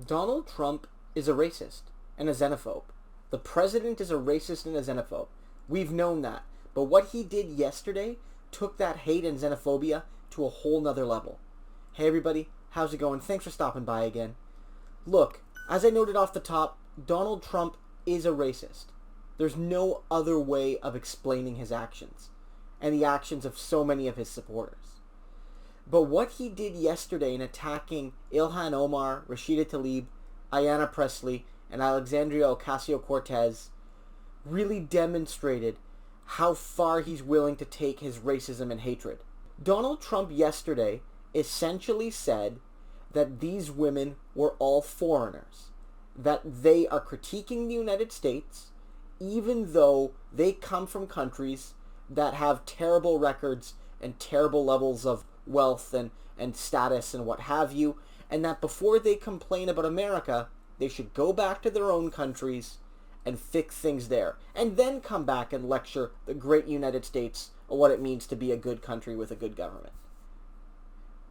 Donald Trump is a racist and a xenophobe. The president is a racist and a xenophobe. We've known that. But what he did yesterday took that hate and xenophobia to a whole nother level. Hey everybody, how's it going? Thanks for stopping by again. Look, as I noted off the top, Donald Trump is a racist. There's no other way of explaining his actions and the actions of so many of his supporters. But what he did yesterday in attacking Ilhan Omar, Rashida Tlaib, Ayanna Pressley, and Alexandria Ocasio-Cortez really demonstrated how far he's willing to take his racism and hatred. Donald Trump yesterday essentially said that these women were all foreigners, that they are critiquing the United States even though they come from countries that have terrible records and terrible levels of wealth and status and what have you, and that before they complain about America, they should go back to their own countries and fix things there, and then come back and lecture the great United States on what it means to be a good country with a good government.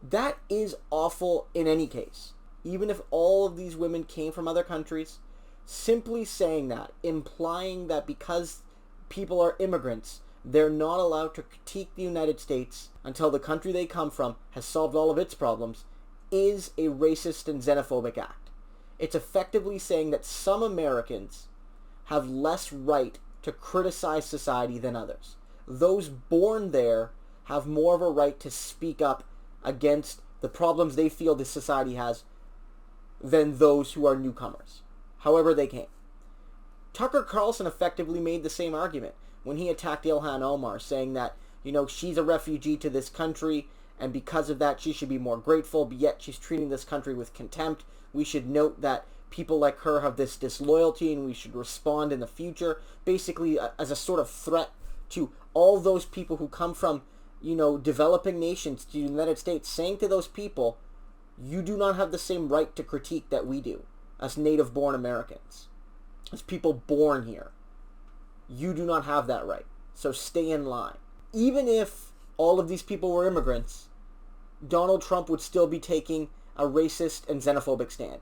That is awful in any case. Even if all of these women came from other countries, simply saying that, implying that because people are immigrants, they're not allowed to critique the United States until the country they come from has solved all of its problems, is a racist and xenophobic act. It's effectively saying that some Americans have less right to criticize society than others. Those born there have more of a right to speak up against the problems they feel this society has than those who are newcomers, however they came. Tucker Carlson effectively made the same argument when he attacked Ilhan Omar, saying that, she's a refugee to this country, and because of that she should be more grateful, but yet she's treating this country with contempt. We should note that people like her have this disloyalty and we should respond in the future, basically as a sort of threat to all those people who come from, developing nations to the United States, saying to those people, you do not have the same right to critique that we do as native-born Americans, as people born here. You do not have that right, so stay in line. Even if all of these people were immigrants, Donald Trump would still be taking a racist and xenophobic stand.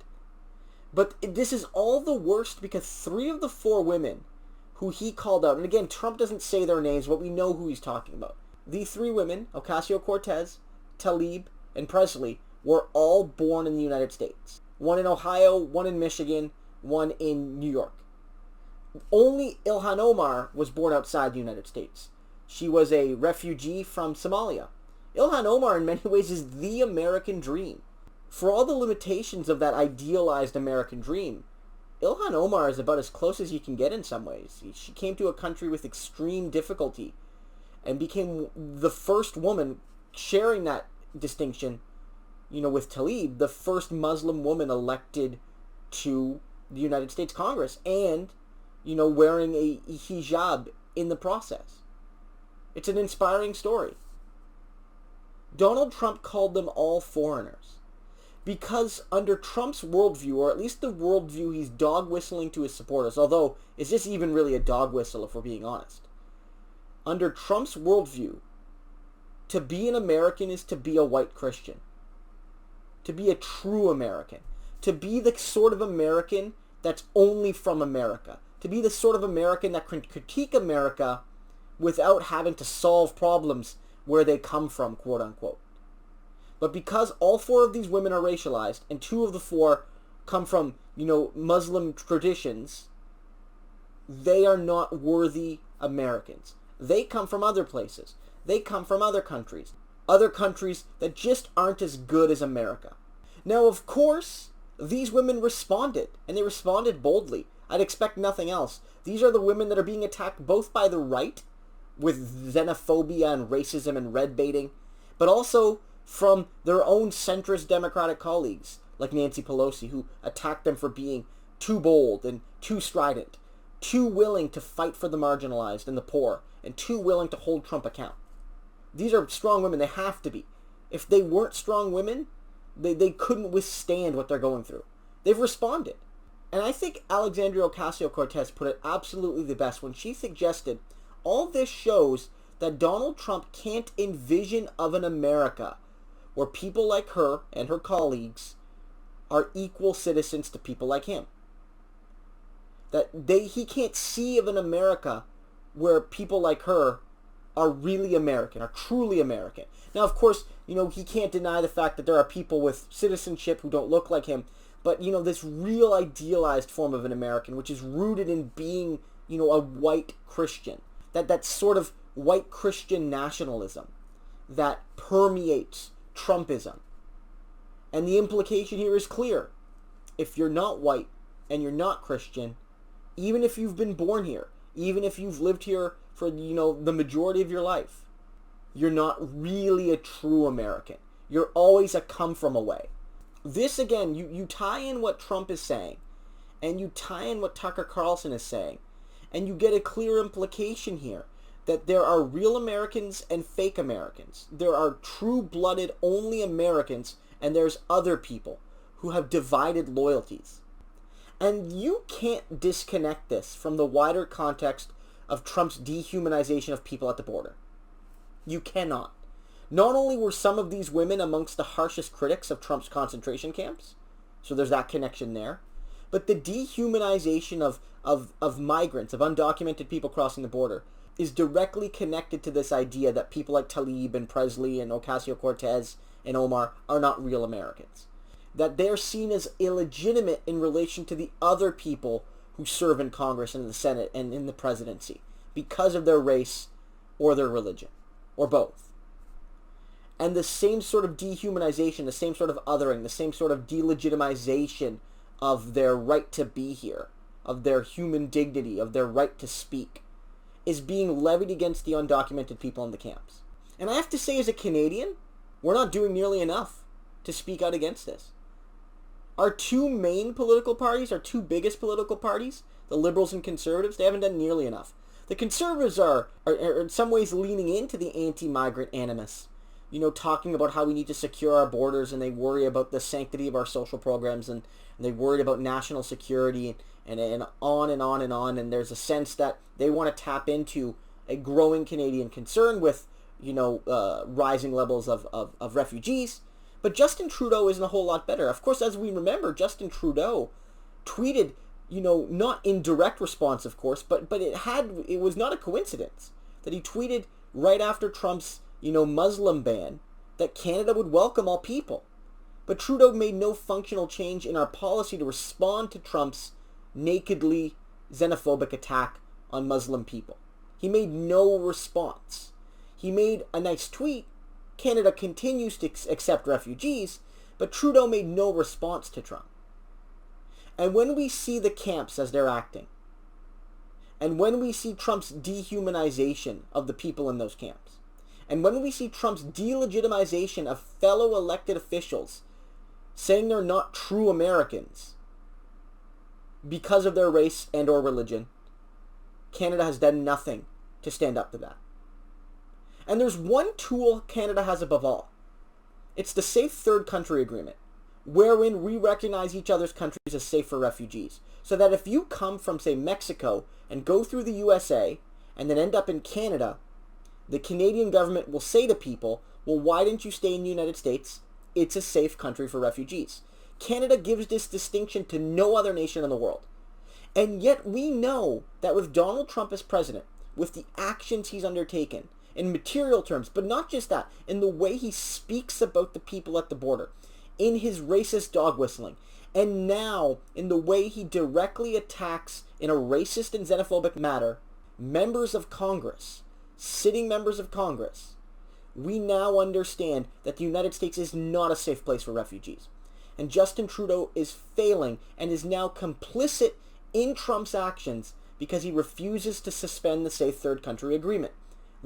But this is all the worst because 3 of the 4 women who he called out, and again, Trump doesn't say their names, but we know who he's talking about. The 3 women, Ocasio-Cortez, Tlaib, and Pressley, were all born in the United States. 1 in Ohio, 1 in Michigan, 1 in New York. Only Ilhan Omar was born outside the United States. She was a refugee from Somalia. Ilhan Omar in many ways is the American dream. For all the limitations of that idealized American dream, Ilhan Omar is about as close as you can get in some ways. She came to a country with extreme difficulty and became the first woman sharing that distinction, with Tlaib, the first Muslim woman elected to the United States Congress and, wearing a hijab in the process. It's an inspiring story. Donald Trump called them all foreigners because under Trump's worldview, or at least the worldview he's dog whistling to his supporters, although is this even really a dog whistle if we're being honest? Under Trump's worldview, to be an American is to be a white Christian. To be a true American. To be the sort of American that's only from America. To be the sort of American that can critique America without having to solve problems where they come from, quote unquote. But because all 4 of these women are racialized, and 2 of the 4 come from, Muslim traditions, they are not worthy Americans. They come from other places. They come from other countries that just aren't as good as America. Now, of course, these women responded, and they responded boldly. I'd expect nothing else. These are the women that are being attacked both by the right, with xenophobia and racism and red baiting, but also from their own centrist Democratic colleagues, like Nancy Pelosi, who attacked them for being too bold and too strident, too willing to fight for the marginalized and the poor, and too willing to hold Trump account. These are strong women. They have to be. If they weren't strong women, they couldn't withstand what they're going through. They've responded. And I think Alexandria Ocasio-Cortez put it absolutely the best when she suggested all this shows that Donald Trump can't envision of an America where people like her and her colleagues are equal citizens to people like him. That he can't see of an America where people like her are really American, are truly American. Now, of course, he can't deny the fact that there are people with citizenship who don't look like him, but, this real idealized form of an American, which is rooted in being, a white Christian. That sort of white Christian nationalism that permeates Trumpism. And the implication here is clear. If you're not white and you're not Christian, even if you've been born here, even if you've lived here for, the majority of your life, you're not really a true American. You're always a come from away. This, again, you tie in what Trump is saying, and you tie in what Tucker Carlson is saying, and you get a clear implication here that there are real Americans and fake Americans. There are true-blooded only Americans, and there's other people who have divided loyalties. And you can't disconnect this from the wider context of Trump's dehumanization of people at the border. You cannot. Not only were some of these women amongst the harshest critics of Trump's concentration camps, so there's that connection there, but the dehumanization of migrants, of undocumented people crossing the border, is directly connected to this idea that people like Tlaib and Presley and Ocasio-Cortez and Omar are not real Americans. That they're seen as illegitimate in relation to the other people who serve in Congress and in the Senate and in the presidency because of their race or their religion, or both. And the same sort of dehumanization, the same sort of othering, the same sort of delegitimization of their right to be here, of their human dignity, of their right to speak, is being levied against the undocumented people in the camps. And I have to say, as a Canadian, we're not doing nearly enough to speak out against this. Our two main political parties, our two biggest political parties, the Liberals and Conservatives, they haven't done nearly enough. The Conservatives are in some ways leaning into the anti-migrant animus, talking about how we need to secure our borders, and they worry about the sanctity of our social programs, and they worry about national security, and on and on and on. And there's a sense that they want to tap into a growing Canadian concern with, rising levels of refugees. But Justin Trudeau isn't a whole lot better. Of course, as we remember, Justin Trudeau tweeted, not in direct response, of course, but it was not a coincidence that he tweeted right after Trump's, Muslim ban that Canada would welcome all people. But Trudeau made no functional change in our policy to respond to Trump's nakedly xenophobic attack on Muslim people. He made no response. He made a nice tweet. Canada continues to accept refugees, but Trudeau made no response to Trump. And when we see the camps as they're acting, and when we see Trump's dehumanization of the people in those camps, and when we see Trump's delegitimization of fellow elected officials saying they're not true Americans because of their race and or religion, Canada has done nothing to stand up to that. And there's one tool Canada has above all. It's the Safe Third Country Agreement, wherein we recognize each other's countries as safe for refugees. So that if you come from, say, Mexico and go through the USA and then end up in Canada, the Canadian government will say to people, well, why didn't you stay in the United States? It's a safe country for refugees. Canada gives this distinction to no other nation in the world. And yet we know that with Donald Trump as president, with the actions he's undertaken, in material terms, but not just that, in the way he speaks about the people at the border, in his racist dog whistling, and now in the way he directly attacks, in a racist and xenophobic manner, members of Congress, sitting members of Congress, we now understand that the United States is not a safe place for refugees. And Justin Trudeau is failing and is now complicit in Trump's actions because he refuses to suspend the Safe Third Country Agreement.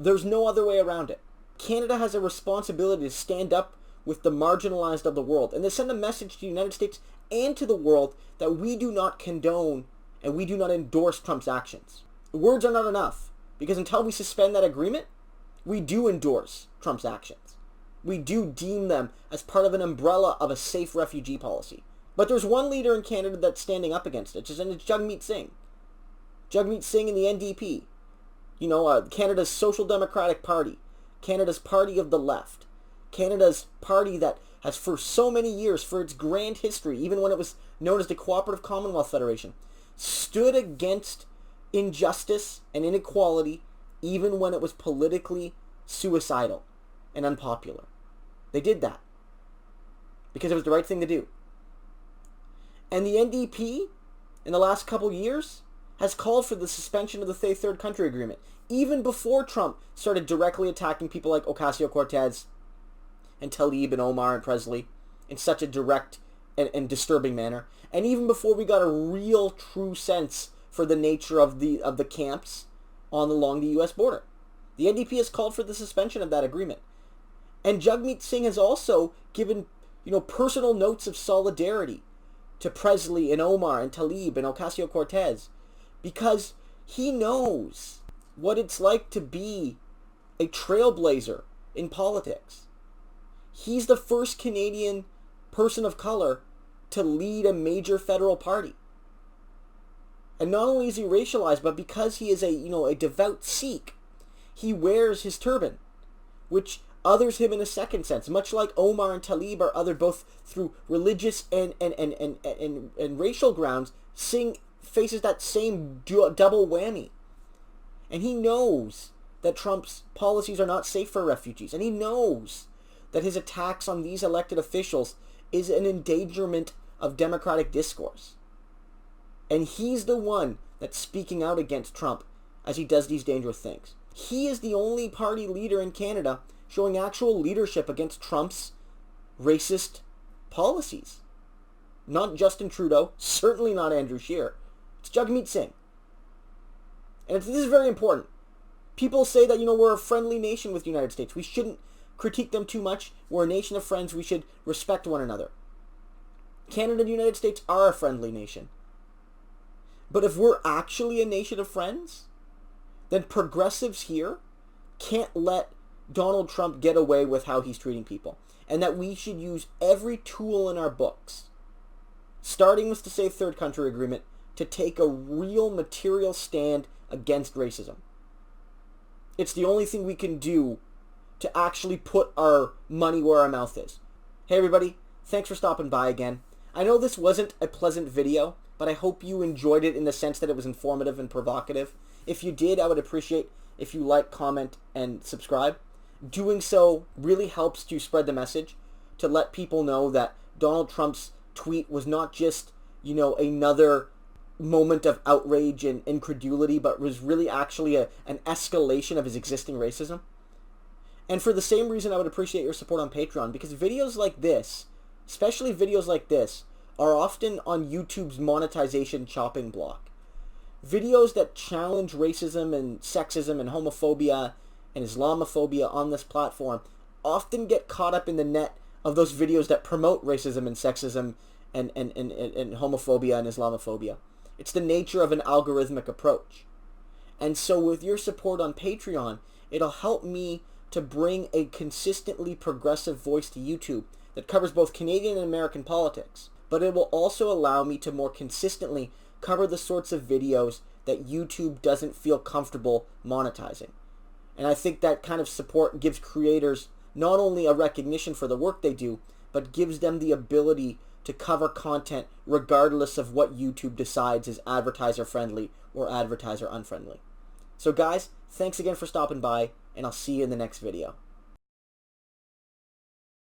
There's no other way around it. Canada has a responsibility to stand up with the marginalized of the world and to send a message to the United States and to the world that we do not condone and we do not endorse Trump's actions. Words are not enough, because until we suspend that agreement, we do endorse Trump's actions. We do deem them as part of an umbrella of a safe refugee policy. But there's one leader in Canada that's standing up against it, and it's Jagmeet Singh. Jagmeet Singh and the NDP. Canada's Social Democratic Party, Canada's party of the left, Canada's party that has for so many years, for its grand history, even when it was known as the Cooperative Commonwealth Federation, stood against injustice and inequality even when it was politically suicidal and unpopular. They did that because it was the right thing to do. And the NDP, in the last couple years, has called for the suspension of the Third Country Agreement, even before Trump started directly attacking people like Ocasio-Cortez and Tlaib and Omar and Presley in such a direct and disturbing manner, and even before we got a real, true sense for the nature of the camps along the U.S. border. The NDP has called for the suspension of that agreement. And Jagmeet Singh has also given, personal notes of solidarity to Presley and Omar and Tlaib and Ocasio-Cortez, because he knows what it's like to be a trailblazer in politics. He's the first Canadian person of color to lead a major federal party. And not only is he racialized, but because he is a devout Sikh, he wears his turban, which others him in a second sense, much like Omar and Tlaib are othered both through religious and racial grounds. Singh faces that same double whammy. And he knows that Trump's policies are not safe for refugees. And he knows that his attacks on these elected officials is an endangerment of democratic discourse. And he's the one that's speaking out against Trump as he does these dangerous things. He is the only party leader in Canada showing actual leadership against Trump's racist policies. Not Justin Trudeau, certainly not Andrew Scheer. It's Jagmeet Singh. And this is very important. People say that, we're a friendly nation with the United States. We shouldn't critique them too much. We're a nation of friends. We should respect one another. Canada and the United States are a friendly nation. But if we're actually a nation of friends, then progressives here can't let Donald Trump get away with how he's treating people. And that we should use every tool in our books, starting with the Safe Third Country Agreement, to take a real material stand against racism. It's the only thing we can do to actually put our money where our mouth is. Hey everybody, thanks for stopping by again. I know this wasn't a pleasant video, but I hope you enjoyed it in the sense that it was informative and provocative. If you did, I would appreciate if you like, comment, and subscribe. Doing so really helps to spread the message, to let people know that Donald Trump's tweet was not just, another moment of outrage and incredulity, but was really actually an escalation of his existing racism. And for the same reason, I would appreciate your support on Patreon, because videos like this, especially videos like this, are often on YouTube's monetization chopping block. Videos that challenge racism and sexism and homophobia and Islamophobia on this platform often get caught up in the net of those videos that promote racism and sexism and homophobia and Islamophobia. It's the nature of an algorithmic approach. And so with your support on Patreon, it'll help me to bring a consistently progressive voice to YouTube that covers both Canadian and American politics. But it will also allow me to more consistently cover the sorts of videos that YouTube doesn't feel comfortable monetizing. And I think that kind of support gives creators not only a recognition for the work they do, but gives them the ability to cover content regardless of what YouTube decides is advertiser friendly or advertiser unfriendly. So guys, thanks again for stopping by, and I'll see you in the next video.